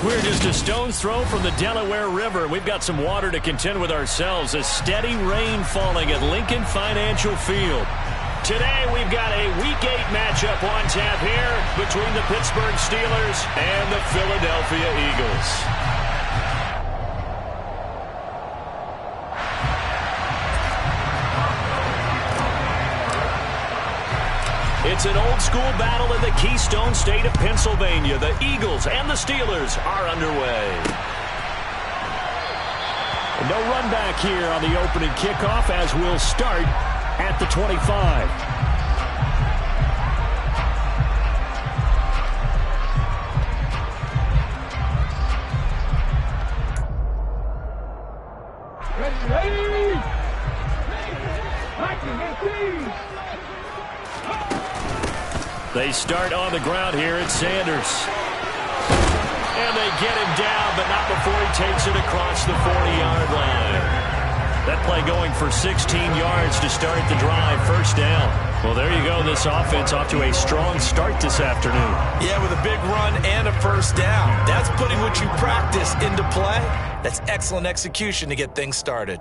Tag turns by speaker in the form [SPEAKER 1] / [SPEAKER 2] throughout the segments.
[SPEAKER 1] We're just a stone's throw from the Delaware River. We've got some water to contend with ourselves. A steady rain falling at Lincoln Financial Field. Today we've got a Week 8 matchup on tap here between the Pittsburgh Steelers and the Philadelphia Eagles. It's an old-school battle in the Keystone State of Pennsylvania. The Eagles and the Steelers are underway. No run back here on the opening kickoff as we'll start at the 25. They start on the ground here at Sanders. And they get him down, but not before he takes it across the 40-yard line. That play going for 16 yards to start the drive. First down. Well, there you go. This offense off to a strong start this afternoon.
[SPEAKER 2] Yeah, with a big run and a first down. That's putting what you practice into play. That's excellent execution to get things started.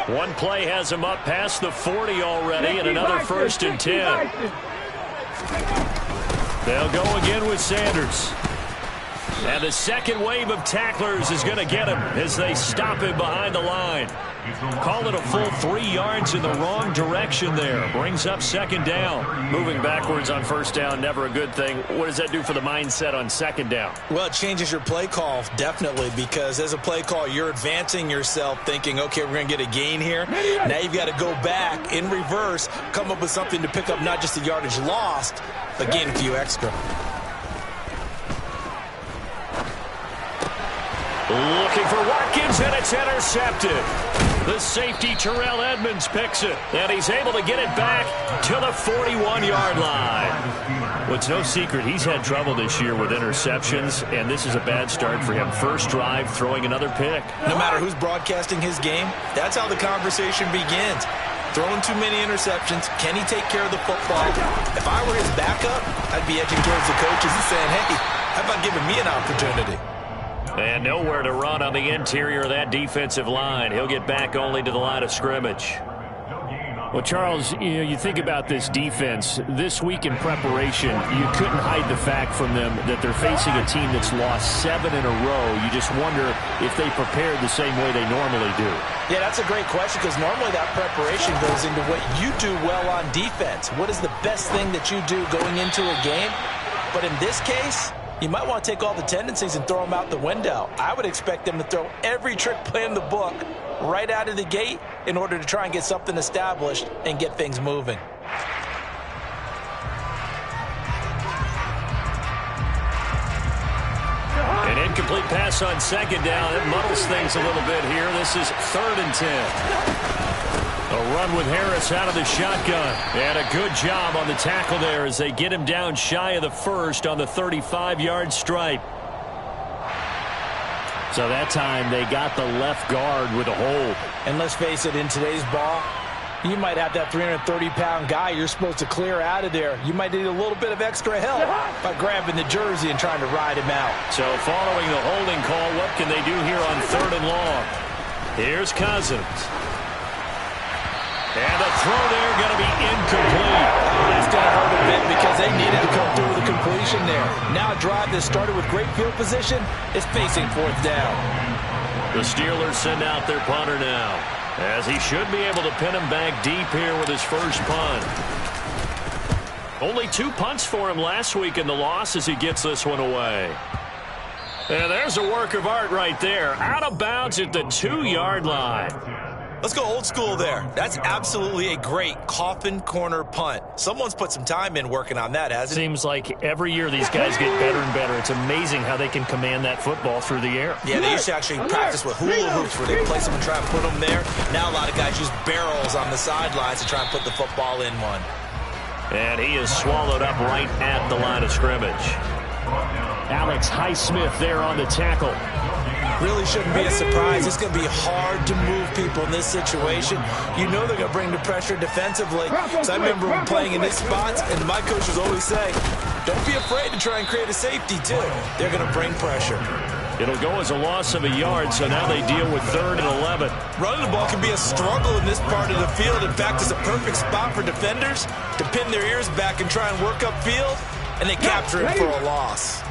[SPEAKER 1] One play has him up past the 40 already, and another 1st and 10. They'll go again with Sanders. And the second wave of tacklers is going to get him as they stop him behind the line. Call it a full 3 yards in the wrong direction there. Brings up 2nd down. Moving backwards on 1st down, never a good thing. What does that do for the mindset on 2nd down?
[SPEAKER 2] Well, it changes your play call, definitely, because as a play call, you're advancing yourself thinking, okay, we're going to get a gain here. Now you've got to go back in reverse, come up with something to pick up not just the yardage lost, but gain a few extra.
[SPEAKER 1] Looking for Watkins, and it's intercepted. The safety, Terrell Edmonds, picks it, and he's able to get it back to the 41-yard line. Well, it's no secret he's had trouble this year with interceptions, and this is a bad start for him. First drive, throwing another pick.
[SPEAKER 2] No matter who's broadcasting his game, that's how the conversation begins. Throwing too many interceptions, can he take care of the football? If I were his backup, I'd be edging towards the coaches and saying, hey, how about giving me an opportunity?
[SPEAKER 1] And nowhere to run on the interior of that defensive line. He'll get back only to the line of scrimmage. Well, Charles, you think about this defense. This week in preparation, you couldn't hide the fact from them that they're facing a team that's lost 7 in a row. You just wonder if they prepared the same way they normally do.
[SPEAKER 2] Yeah, that's a great question because normally that preparation goes into what you do well on defense. What is the best thing that you do going into a game? But in this case, you might want to take all the tendencies and throw them out the window. I would expect them to throw every trick play in the book right out of the gate in order to try and get something established and get things moving.
[SPEAKER 1] An incomplete pass on 2nd down. It muddles things a little bit here. This is 3rd and 10. A run with Harris out of the shotgun. And a good job on the tackle there as they get him down shy of the 1st on the 35-yard stripe. So that time they got the left guard with a hold.
[SPEAKER 2] And let's face it, in today's ball, you might have that 330-pound guy you're supposed to clear out of there. You might need a little bit of extra help by grabbing the jersey and trying to ride him out.
[SPEAKER 1] So following the holding call, what can they do here on 3rd and long? Here's Cousins. And the throw there going to be incomplete.
[SPEAKER 2] That's going to hurt a bit because they needed to come through with a completion there. Now a drive that started with great field position is facing 4th down.
[SPEAKER 1] The Steelers send out their punter now, as he should be able to pin him back deep here with his first punt. Only 2 punts for him last week in the loss as he gets this one away. And there's a work of art right there. Out of bounds at the 2-yard line.
[SPEAKER 2] Let's go old school there. That's absolutely a great coffin corner punt. Someone's put some time in working on that, hasn't it?
[SPEAKER 1] Seems like every year these guys get better and better. It's amazing how they can command that football through the air.
[SPEAKER 2] Yeah, they used to actually practice with hula hoops where they place them and try and put them there. Now a lot of guys use barrels on the sidelines to try and put the football in one.
[SPEAKER 1] And he is swallowed up right at the line of scrimmage. Alex Highsmith there on the tackle.
[SPEAKER 2] Really shouldn't be a surprise. It's going to be hard to move people in this situation. You know they're going to bring the pressure defensively. So I remember when playing in these spots, and my coaches always say, don't be afraid to try and create a safety, too. They're going to bring pressure.
[SPEAKER 1] It'll go as a loss of a yard, so now they deal with 3rd and 11.
[SPEAKER 2] Running the ball can be a struggle in this part of the field. In fact, it's a perfect spot for defenders to pin their ears back and try and work upfield, and they capture him for a loss.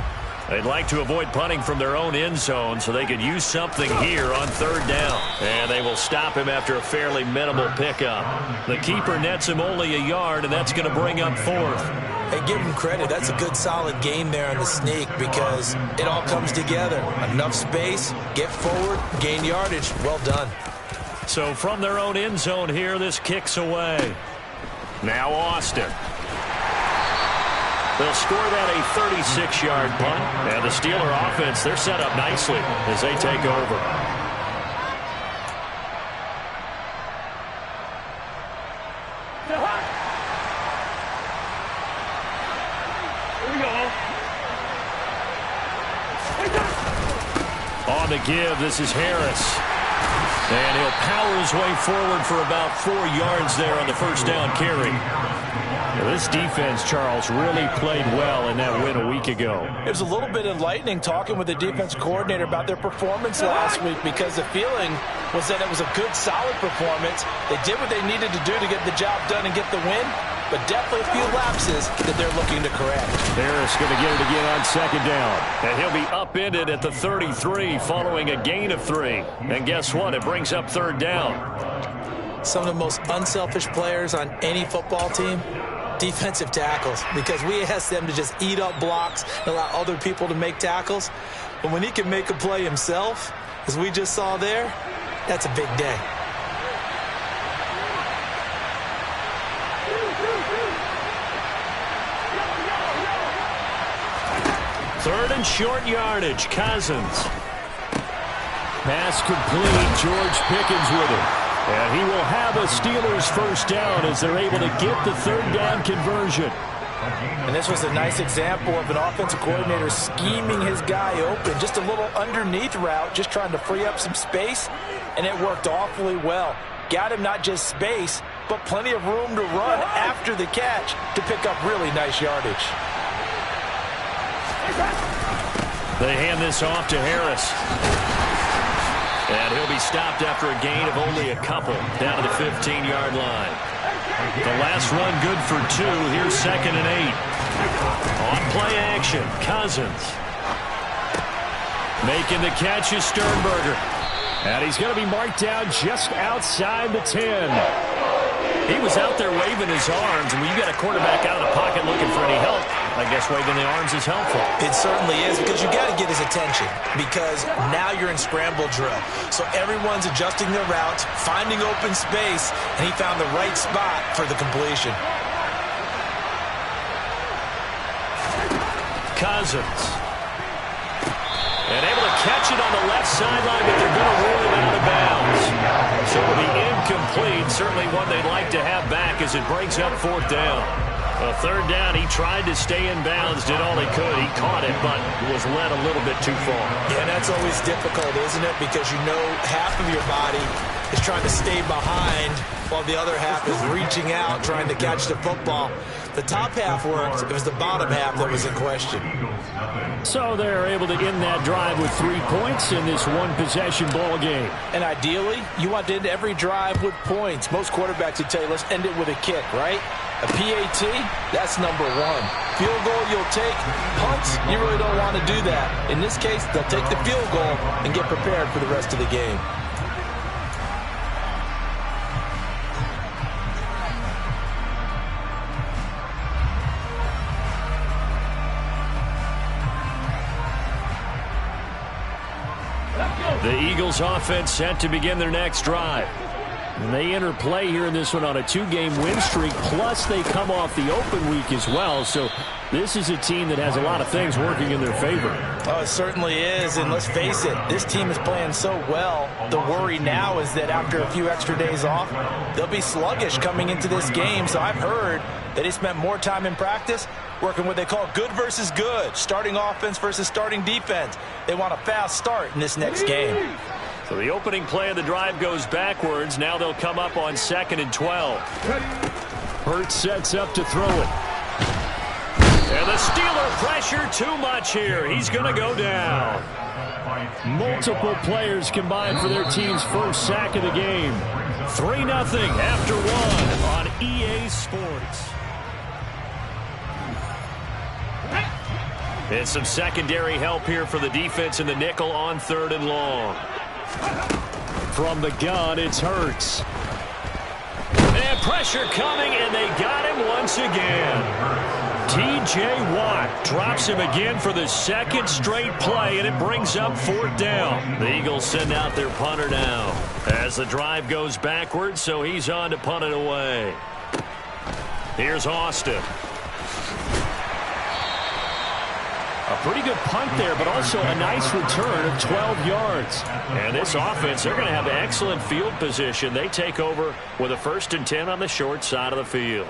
[SPEAKER 1] They'd like to avoid punting from their own end zone so they could use something here on 3rd down. And they will stop him after a fairly minimal pickup. The keeper nets him only a yard, and that's going to bring up 4th.
[SPEAKER 2] Hey, give him credit. That's a good, solid game there on the sneak because it all comes together. Enough space, get forward, gain yardage. Well done.
[SPEAKER 1] So from their own end zone here, this kicks away. Now Austin. They'll score that a 36-yard punt. And the Steeler offense, they're set up nicely as they take over. On the give, this is Harris. And he'll power his way forward for about 4 yards there on the first down carry. This defense, Charles, really played well in that win a week ago.
[SPEAKER 2] It was a little bit enlightening talking with the defense coordinator about their performance last week because the feeling was that it was a good, solid performance. They did what they needed to do to get the job done and get the win, but definitely a few lapses that they're looking to correct.
[SPEAKER 1] Harris going to get it again on 2nd down. And he'll be upended at the 33 following a gain of 3. And guess what? It brings up 3rd down.
[SPEAKER 2] Some of the most unselfish players on any football team, defensive tackles, because we ask them to just eat up blocks and allow other people to make tackles. But when he can make a play himself, as we just saw there, that's a big day.
[SPEAKER 1] Third and short yardage. Cousins. Pass complete. George Pickens with it. And he will have a Steelers first down as they're able to get the 3rd down conversion.
[SPEAKER 2] And this was a nice example of an offensive coordinator scheming his guy open. Just a little underneath route, just trying to free up some space, and it worked awfully well. Got him not just space, but plenty of room to run after the catch to pick up really nice yardage.
[SPEAKER 1] They hand this off to Harris. And he'll be stopped after a gain of only a couple down to the 15-yard line. The last run good for 2. Here's 2nd and 8. On play action, Cousins. Making the catch is Sternberger. And he's going to be marked down just outside the 10. He was out there waving his arms, and when you got a quarterback out of the pocket looking for any help, I guess waving the arms is helpful.
[SPEAKER 2] It certainly is, because you got to get his attention, because now you're in scramble drill. So everyone's adjusting their routes, finding open space, and he found the right spot for the completion.
[SPEAKER 1] Cousins. And able to catch it on the left sideline, but they're going to rule it out of bounds. So it'll be incomplete. Certainly one they'd like to have back as it brings up 4th down. A 3rd down, he tried to stay in bounds, did all he could. He caught it, but was led a little bit too far.
[SPEAKER 2] Yeah, and that's always difficult, isn't it? Because you know half of your body is trying to stay behind while the other half is reaching out, trying to catch the football. The top half worked. It was the bottom half that was in question.
[SPEAKER 1] So they're able to end that drive with 3 points in this one-possession ball game.
[SPEAKER 2] And ideally, you want to end every drive with points. Most quarterbacks would tell you, let's end it with a kick, right? A PAT, that's number 1. Field goal you'll take. Punts, you really don't want to do that. In this case, they'll take the field goal and get prepared for the rest of the game.
[SPEAKER 1] The Eagles offense set to begin their next drive. And they enter play here in this one on a 2-game win streak, plus they come off the open week as well. So this is a team that has a lot of things working in their favor.
[SPEAKER 2] Oh, it certainly is, and let's face it, this team is playing so well. The worry now is that after a few extra days off, they'll be sluggish coming into this game. So I've heard that they spent more time in practice working what they call good versus good, starting offense versus starting defense. They want a fast start in this next game.
[SPEAKER 1] So the opening play of the drive goes backwards. Now they'll come up on 2nd and 12. Hurts sets up to throw it. And the Steeler pressure too much here. He's going to go down. Multiple players combined for their team's first sack of the game. 3-0 after 1 on EA Sports. And some secondary help here for the defense in the nickel on 3rd and long. From the gun, it's Hurts. And pressure coming, and they got him once again. T.J. Watt drops him again for the 2nd straight play, and it brings up 4th down. The Eagles send out their punter now as the drive goes backwards, so he's on to punt it away. Here's Austin. A pretty good punt there, but also a nice return of 12 yards. And this offense, they're going to have excellent field position. They take over with a 1st and 10 on the short side of the field.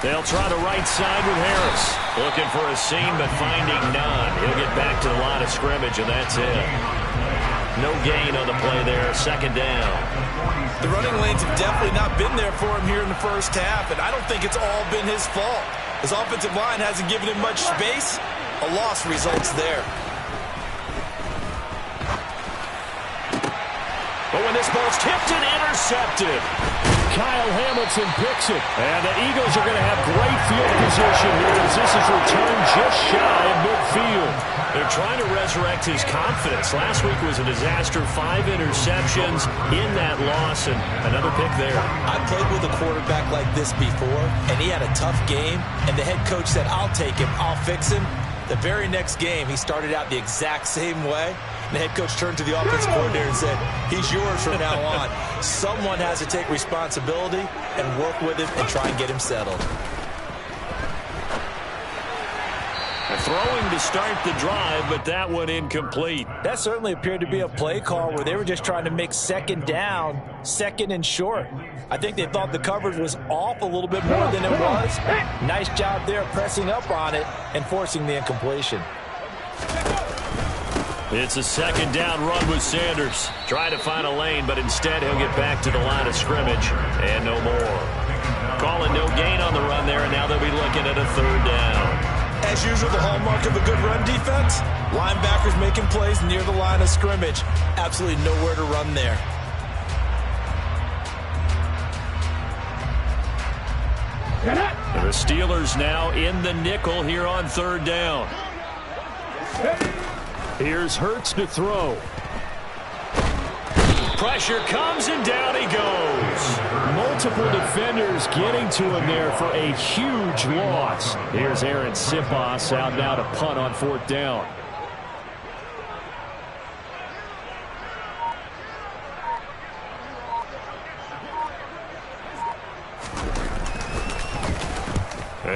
[SPEAKER 1] They'll try the right side with Harris. Looking for a seam, but finding none. He'll get back to the line of scrimmage, and that's it. No gain on the play there. 2nd down.
[SPEAKER 2] The running lanes have definitely not been there for him here in the first half, and I don't think it's all been his fault. His offensive line hasn't given him much space. A loss results there.
[SPEAKER 1] But when this ball's tipped and intercepted, Kyle Hamilton picks it. And the Eagles are going to have great field position here as this is returned just shy of midfield. They're trying to resurrect his confidence. Last week was a disaster. 5 interceptions in that loss, and another pick there.
[SPEAKER 2] I played with a quarterback like this before, and he had a tough game, and the head coach said, I'll take him, I'll fix him. The very next game, he started out the exact same way. The head coach turned to the offensive coordinator and said, he's yours from now on. Someone has to take responsibility and work with him and try and get him settled.
[SPEAKER 1] Throwing to start the drive, but that one incomplete.
[SPEAKER 2] That certainly appeared to be a play call where they were just trying to make 2nd down, 2nd and short. I think they thought the coverage was off a little bit more than it was. Nice job there pressing up on it and forcing the incompletion.
[SPEAKER 1] It's a 2nd down run with Sanders. Trying to find a lane, but instead he'll get back to the line of scrimmage and no more. Calling no gain on the run there, and now they'll be looking at a 3rd down.
[SPEAKER 2] As usual, the hallmark of a good run defense, linebackers making plays near the line of scrimmage. Absolutely nowhere to run there.
[SPEAKER 1] The Steelers now in the nickel here on 3rd down. Here's Hurts to throw. Pressure comes, and down he goes. Multiple defenders getting to him there for a huge loss. Here's Aaron Siposs out now to punt on 4th down.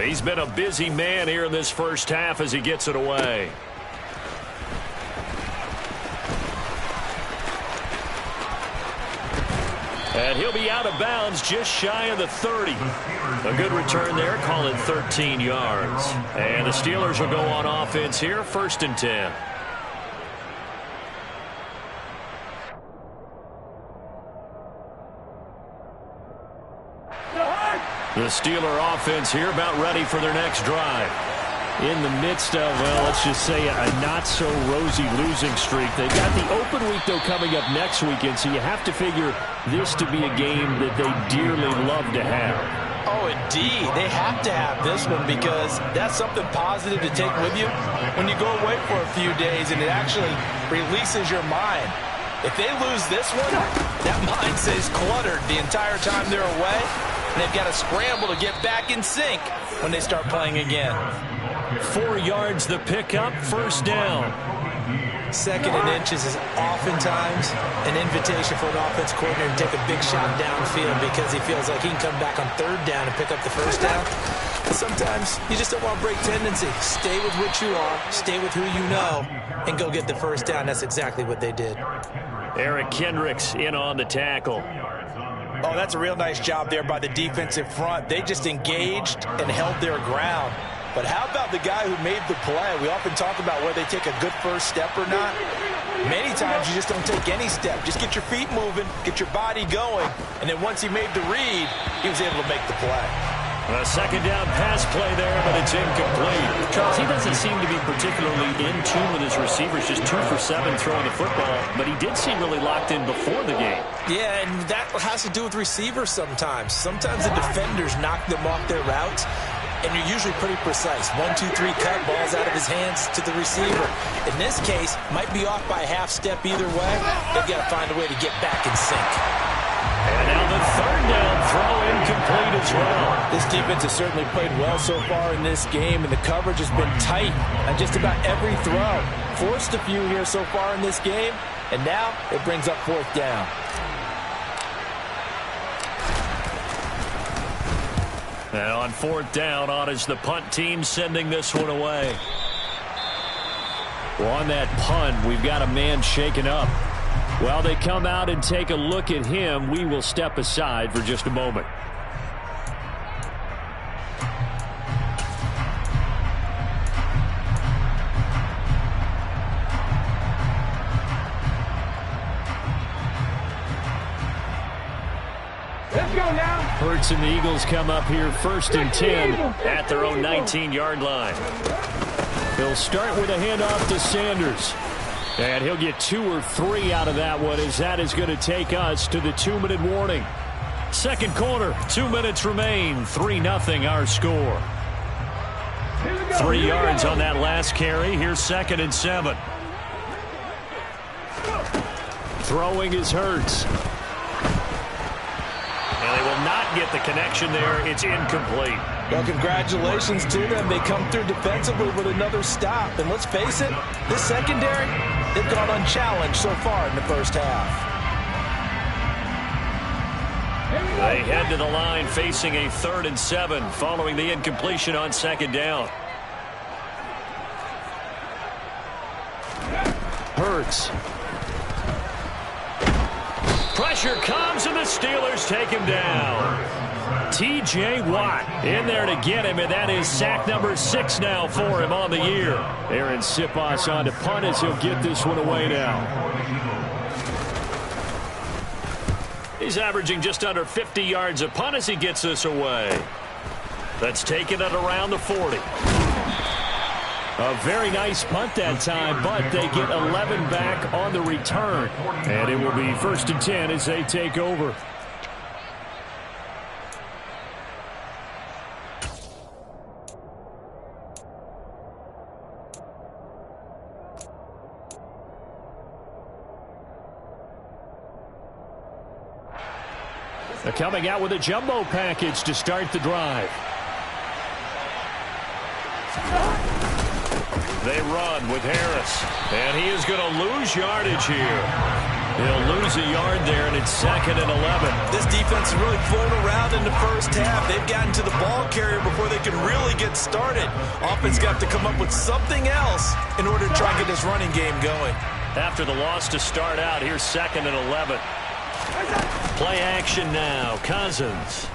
[SPEAKER 1] He's been a busy man here in this first half as he gets it away. And he'll be out of bounds just shy of the 30. A good return there, call it 13 yards. And the Steelers will go on offense here, 1st and 10. The Steeler offense here about ready for their next drive. In the midst of, well, let's just say a not-so-rosy losing streak. They've got the open week, though, coming up next weekend, so you have to figure this to be a game that they dearly love to have.
[SPEAKER 2] Oh, indeed. They have to have this one because that's something positive to take with you when you go away for a few days, and it actually releases your mind. If they lose this one, that mind stays cluttered the entire time they're away, and they've got to scramble to get back in sync when they start playing again.
[SPEAKER 1] 4 yards the pickup, first down.
[SPEAKER 2] 2nd and inches is oftentimes an invitation for an offense coordinator to take a big shot downfield because he feels like he can come back on 3rd down and pick up the first down. Sometimes you just don't want to break tendency. Stay with what you are, stay with who you know, and go get the first down. That's exactly what they did.
[SPEAKER 1] Eric Kendricks in on the tackle.
[SPEAKER 2] Oh, that's a real nice job there by the defensive front. They just engaged and held their ground. But how about the guy who made the play? We often talk about whether they take a good first step or not. Many times you just don't take any step. Just get your feet moving, get your body going, and then once he made the read, he was able to make the play.
[SPEAKER 1] A 2nd down pass play there, but it's incomplete. Charles, he doesn't seem to be particularly in tune with his receivers, just 2 for 7 throwing the football, but he did seem really locked in before the game.
[SPEAKER 2] Yeah, and that has to do with receivers sometimes. Sometimes the defenders knock them off their routes, and you're usually pretty precise. 1, 2, 3 cut, balls out of his hands to the receiver. In this case, might be off by a half step either way. They've got to find a way to get back in sync.
[SPEAKER 1] And now the 3rd down throw incomplete as well.
[SPEAKER 2] This defense has certainly played well so far in this game, and the coverage has been tight on just about every throw. Forced a few here so far in this game, and now it brings up 4th down.
[SPEAKER 1] And on 4th down, on is the punt team sending this one away. Well, on that punt, we've got a man shaken up. While they come out and take a look at him, we will step aside for just a moment.
[SPEAKER 3] Let's go now.
[SPEAKER 1] Hurts and the Eagles come up here 1st and 10 at their own 19-yard line. He'll start with a handoff to Sanders. And he'll get 2 or 3 out of that one, as that is going to take us to the 2-minute warning. 2nd quarter, 2 minutes remain. 3-0 our score. 3 yards on that last carry. Here's 2nd and 7. Throwing is Hurts. And they will not get the connection there. It's incomplete.
[SPEAKER 2] Well, congratulations to them. They come through defensively with another stop. And let's face it, this secondary, they've gone unchallenged so far in the first half.
[SPEAKER 1] They head to the line facing a 3rd and 7 following the incompletion on 2nd down. Hurts. Pressure comes and the Steelers take him down. T.J. Watt in there to get him, and that is sack number 6 now for him on the year. Aaron Siposs on to punt as he'll get this one away now. He's averaging just under 50 yards a punt as he gets this away. That's taken at around the 40. A very nice punt that time, but they get 11 back on the return. And it will be 1st and 10 as they take over. They're coming out with a jumbo package to start the drive. They run with Harris, and he is going to lose yardage here. He'll lose a yard there, and it's 2nd and 11.
[SPEAKER 2] This defense has really flown around in the first half. They've gotten to the ball carrier before they can really get started. Offense got to come up with something else in order to try and get this running game going.
[SPEAKER 1] After the loss to start out, here's 2nd and 11. Play action now. Cousins.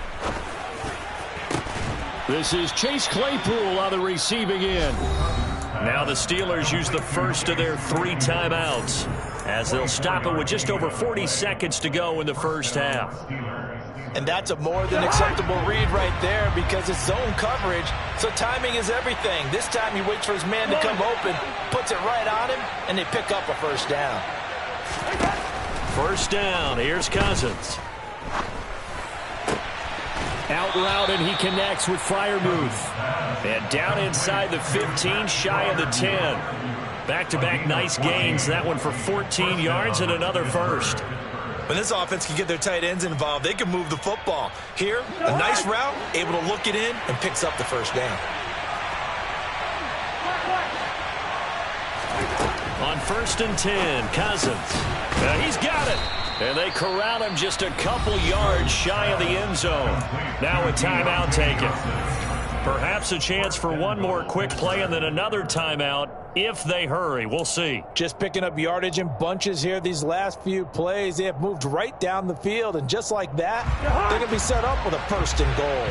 [SPEAKER 1] This is Chase Claypool on the receiving end. Now the Steelers use the first of their 3 timeouts as they'll stop it with just over 40 seconds to go in the first half.
[SPEAKER 2] And that's a more than acceptable read right there because it's zone coverage, so timing is everything. This time he waits for his man to come open, puts it right on him, and they pick up a first down.
[SPEAKER 1] First down, here's Cousins. Out route, and he connects with Freiermuth. And down inside the 15, shy of the 10. Back-to-back nice gains. That one for 14 yards and another first.
[SPEAKER 2] When this offense can get their tight ends involved, they can move the football. Here, a nice route, able to look it in, and picks up the first down.
[SPEAKER 1] On 1st and 10, Cousins. He's got it. And they corral him just a couple yards shy of the end zone. Now a timeout taken. Perhaps a chance for one more quick play and then another timeout if they hurry. We'll see.
[SPEAKER 2] Just picking up yardage in bunches here these last few plays. They have moved right down the field, and just like that, they're going to be set up with a 1st and goal.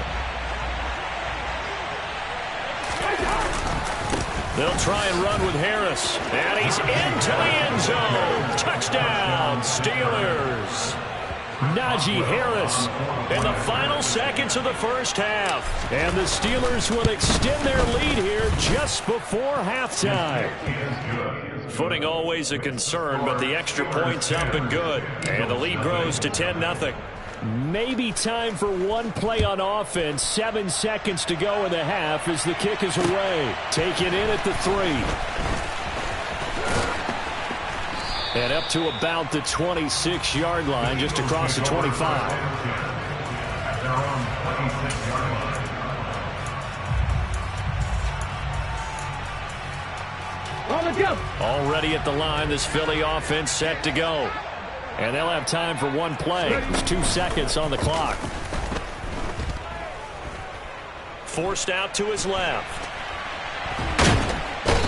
[SPEAKER 1] They'll try and run with Harris. And he's into the end zone. Touchdown, Steelers. Najee Harris in the final seconds of the first half. And the Steelers will extend their lead here just before halftime. Footing always a concern, but the extra point's up and good. And the lead grows to 10-0. Maybe time for one play on offense. 7 seconds to go in the half as the kick is away. Taken in at the 3. And up to about the 26-yard line, just across the 25. Already at the line, this Philly offense set to go. And they'll have time for one play. There's 2 seconds on the clock. Forced out to his left.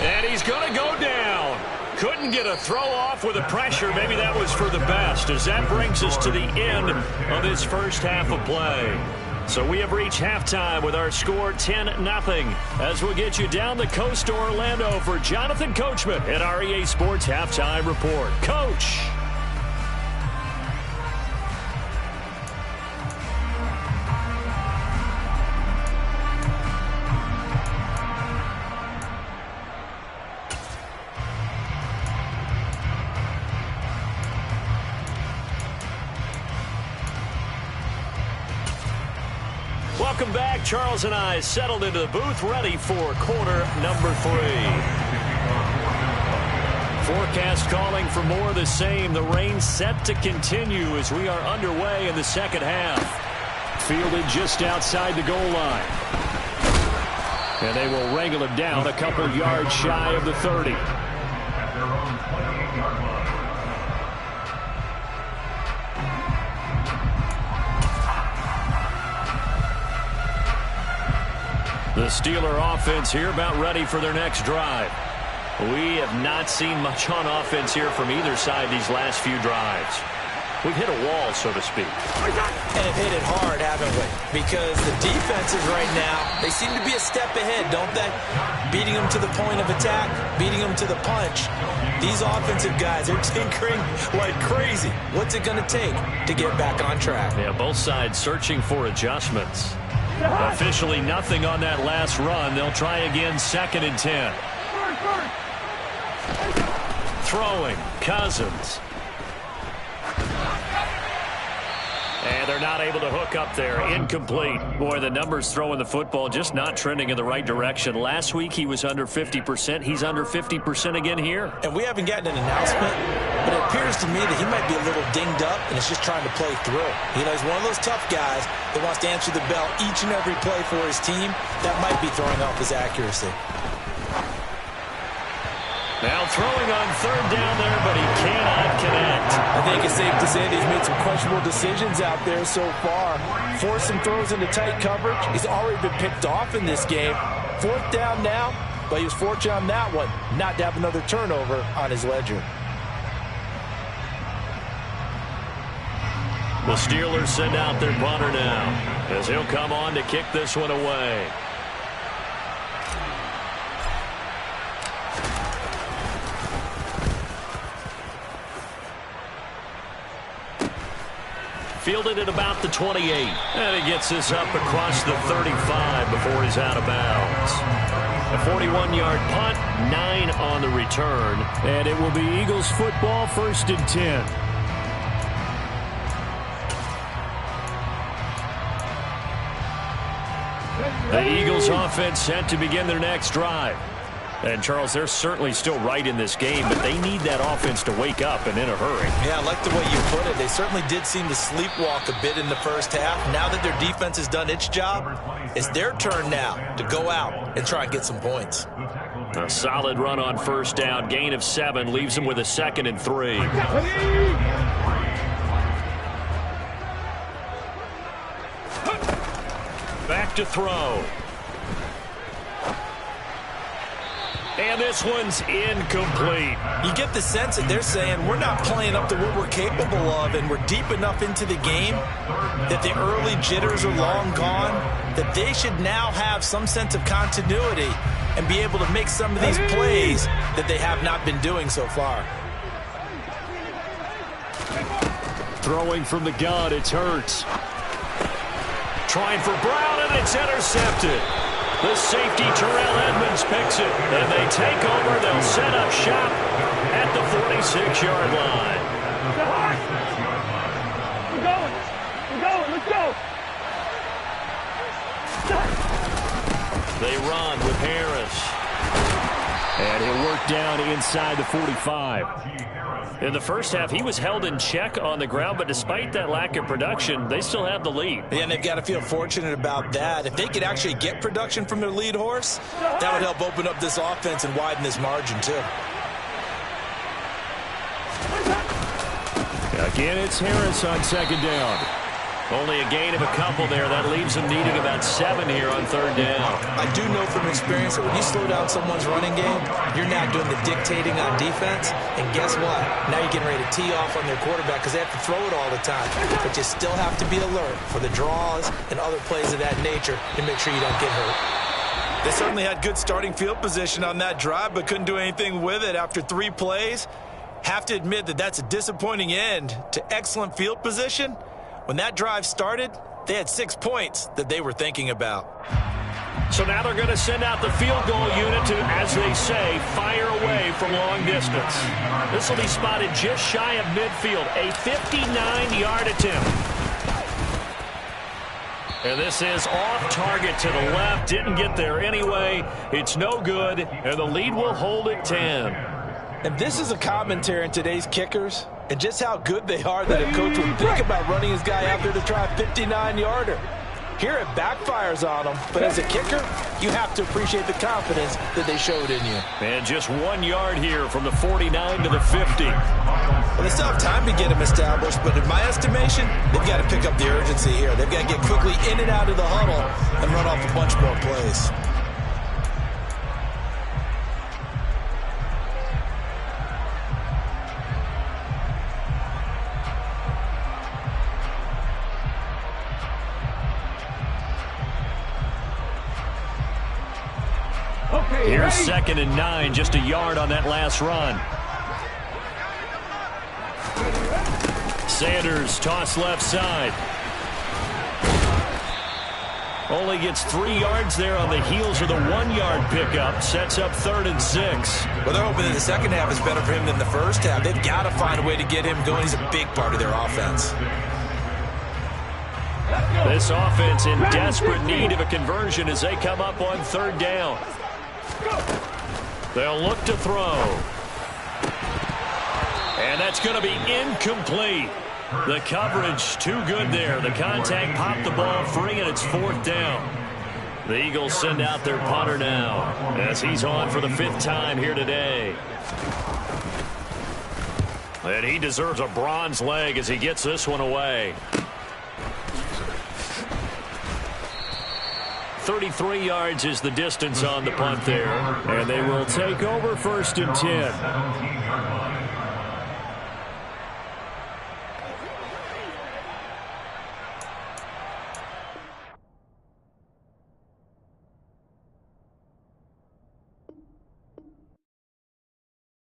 [SPEAKER 1] And he's going to go down. Couldn't get a throw off with the pressure. Maybe that was for the best, as that brings us to the end of this first half of play. So we have reached halftime with our score 10-0. As we'll get you down the coast to Orlando for Jonathan Coachman at our EA Sports Halftime Report. Coach. Welcome back. Charles and I settled into the booth, ready for quarter number 3. Forecast calling for more of the same. The rain set to continue as we are underway in the second half. Fielded just outside the goal line. And they will wrangle him down a couple yards shy of the 30. The Steeler offense here about ready for their next drive. We have not seen much on offense here from either side these last few drives. We've hit a wall, so to speak.
[SPEAKER 2] And have hit it hard, haven't we? Because the defenses right now, they seem to be a step ahead, don't they? Beating them to the point of attack, beating them to the punch. These offensive guys are tinkering like crazy. What's it going to take to get back on track?
[SPEAKER 1] Yeah, both sides searching for adjustments. Officially nothing on that last run. They'll try again, 2nd and 10. Throwing, Cousins. And they're not able to hook up there. Incomplete. Boy, the numbers throwing the football just not trending in the right direction. Last week he was under 50%. He's under 50% again here.
[SPEAKER 2] And we haven't gotten an announcement, but it appears to me that he might be a little dinged up and is just trying to play through. You know, he's one of those tough guys that wants to answer the bell each and every play for his team. That might be throwing off his accuracy.
[SPEAKER 1] Now throwing on 3rd down there, but he cannot connect.
[SPEAKER 2] I think it's safe to say that he's made some questionable decisions out there so far. Forced some throws into tight coverage. He's already been picked off in this game. 4th down now, but he was fortunate on that one not to have another turnover on his ledger.
[SPEAKER 1] The Steelers send out their punter now as he'll come on to kick this one away. Fielded at about the 28. And he gets this up across the 35 before he's out of bounds. A 41-yard punt, 9 on the return. And it will be Eagles football, 1st and 10. The Eagles offense set to begin their next drive. And, Charles, they're certainly still right in this game, but they need that offense to wake up and in a hurry.
[SPEAKER 2] Yeah, I like the way you put it. They certainly did seem to sleepwalk a bit in the first half. Now that their defense has done its job, it's their turn now to go out and try and get some points.
[SPEAKER 1] A solid run on first down. Gain of 7 leaves them with a 2nd and 3. Back to throw. And this one's incomplete.
[SPEAKER 2] You get the sense that they're saying we're not playing up to what we're capable of, and we're deep enough into the game that the early jitters are long gone, that they should now have some sense of continuity and be able to make some of these plays that they have not been doing so far.
[SPEAKER 1] Throwing from the gun, it's Hurts. Trying for Brown, and it's intercepted. The safety, Terrell Edmonds, picks it, and they take over. They'll set up shop at the 46-yard line.
[SPEAKER 3] We're going, let's go.
[SPEAKER 1] They run with Harris. And he'll work down inside the 45. In the first half, he was held in check on the ground, but despite that lack of production, they still have the lead.
[SPEAKER 2] Yeah, and they've got to feel fortunate about that. If they could actually get production from their lead horse, that would help open up this offense and widen this margin, too.
[SPEAKER 1] Again, it's Harris on 2nd down. Only a gain of a couple there. That leaves them needing about 7 here on 3rd down.
[SPEAKER 2] I do know from experience that when you slow down someone's running game, you're not doing the dictating on defense. And guess what? Now you're getting ready to tee off on their quarterback because they have to throw it all the time. But you still have to be alert for the draws and other plays of that nature to make sure you don't get hurt. They certainly had good starting field position on that drive, but couldn't do anything with it after 3 plays. Have to admit that that's a disappointing end to excellent field position. When that drive started, they had 6 points that they were thinking about.
[SPEAKER 1] So now they're going to send out the field goal unit to, as they say, fire away from long distance. This will be spotted just shy of midfield, a 59-yard attempt. And this is off target to the left. Didn't get there anyway. It's no good, and the lead will hold at 10.
[SPEAKER 2] And this is a commentary on today's kickers and just how good they are that a coach would think about running his guy out there to try a 59-yarder. Here it backfires on them, but as a kicker, you have to appreciate the confidence that they showed in you.
[SPEAKER 1] And just 1 yard here from the 49 to the 50.
[SPEAKER 2] Well, they still have time to get him established, but in my estimation, they've got to pick up the urgency here. They've got to get quickly in and out of the huddle and run off a bunch more plays.
[SPEAKER 1] Here's 2nd and 9, just a yard on that last run. Sanders toss left side. Only gets 3 yards there on the heels of the 1-yard pickup. Sets up 3rd and 6.
[SPEAKER 2] Well, they're hoping that the second half is better for him than the first half. They've got to find a way to get him going. He's a big part of their offense.
[SPEAKER 1] This offense in desperate need of a conversion as they come up on 3rd down. They'll look to throw. And that's going to be incomplete. The coverage too good there. The contact popped the ball free, and it's 4th down. The Eagles send out their punter now as he's on for the 5th time here today. And he deserves a bronze leg as he gets this one away. 33 yards is the distance on the punt there. And they will take over 1st and 10.